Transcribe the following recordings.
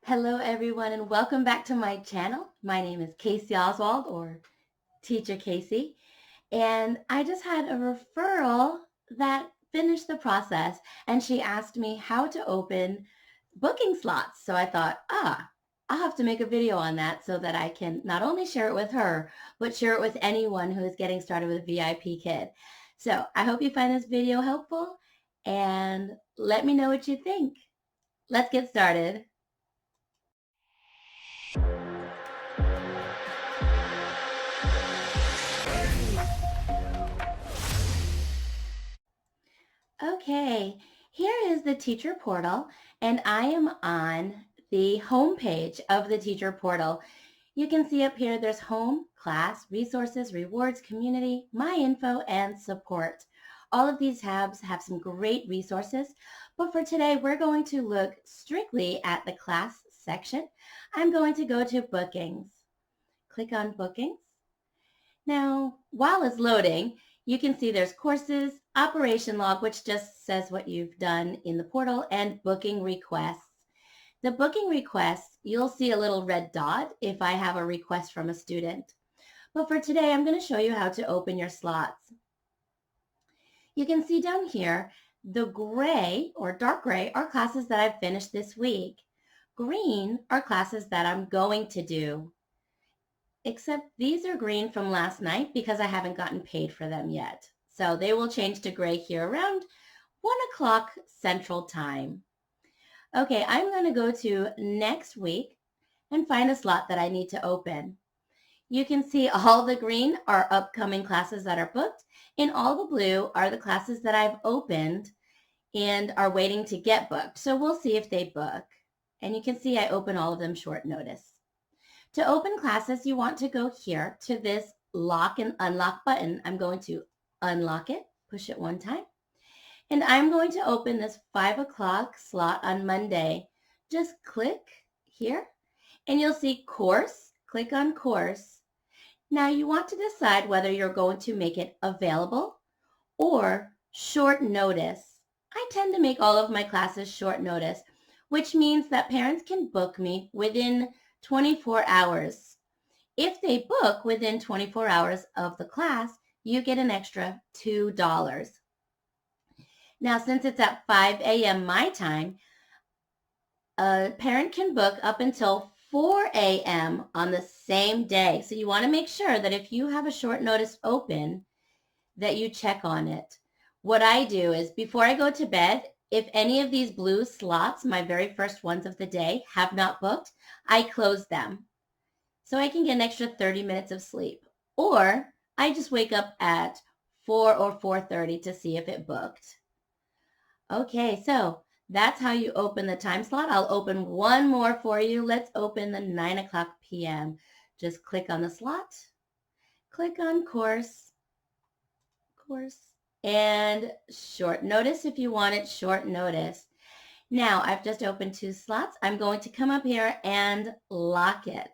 Hello everyone and welcome back to my channel. My name is Kasie Oswald or Teacher Kasie, and I just had a referral that finished the process and she asked me how to open booking slots. So I thought, I'll have to make a video on that so that I can not only share it with her, but share it with anyone who is getting started with VIPKid. So I hope you find this video helpful and let me know what you think. Let's get started. Okay, here is the teacher portal, and I am on the home page of the teacher portal. You can see up here there's home, class, resources, rewards, community, my info, and support. All of these tabs have some great resources, but for today we're going to look strictly at the class section. I'm going to go to bookings. Click on bookings. Now, while it's loading, you can see there's courses, operation log, which just says what you've done in the portal, and booking requests. The booking requests, you'll see a little red dot if I have a request from a student. But for today, I'm going to show you how to open your slots. You can see down here, the gray or dark gray are classes that I've finished this week. Green are classes that I'm going to do. Except these are green from last night because I haven't gotten paid for them yet. So they will change to gray here around 1 o'clock Central Time. Okay, I'm going to go to next week and find a slot that I need to open. You can see all the green are upcoming classes that are booked, and all the blue are the classes that I've opened and are waiting to get booked. So we'll see if they book. And you can see I open all of them short notice. To open classes, you want to go here to this lock and unlock button. I'm going to unlock it, push it one time, and I'm going to open this 5 o'clock slot on Monday. Just click here, and you'll see course. Click on course. Now you want to decide whether you're going to make it available or short notice. I tend to make all of my classes short notice, which means that parents can book me within 24 hours. If they book within 24 hours of the class, you get an extra $2. Now, since it's at 5 a.m. my time, a parent can book up until 4 a.m. on the same day. So you want to make sure that if you have a short notice open, that you check on it. What I do is before I go to bed, if any of these blue slots, my very first ones of the day, have not booked, I close them so I can get an extra 30 minutes of sleep. Or I just wake up at 4 or 4:30 to see if it booked. Okay, so that's how you open the time slot. I'll open one more for you. Let's open the 9 o'clock p.m. Just click on the slot, click on course, and short notice if you want it short notice. Now I've just opened 2 slots. I'm going to come up here and lock it.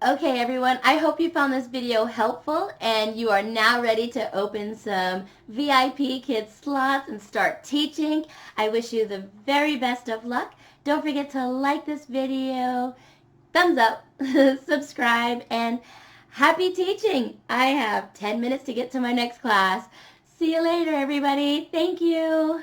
Okay everyone, I hope you found this video helpful and you are now ready to open some VIPKid slots and start teaching. I wish you the very best of luck. Don't forget to like this video, thumbs up, subscribe, and happy teaching! I have 10 minutes to get to my next class. See you later, everybody. Thank you.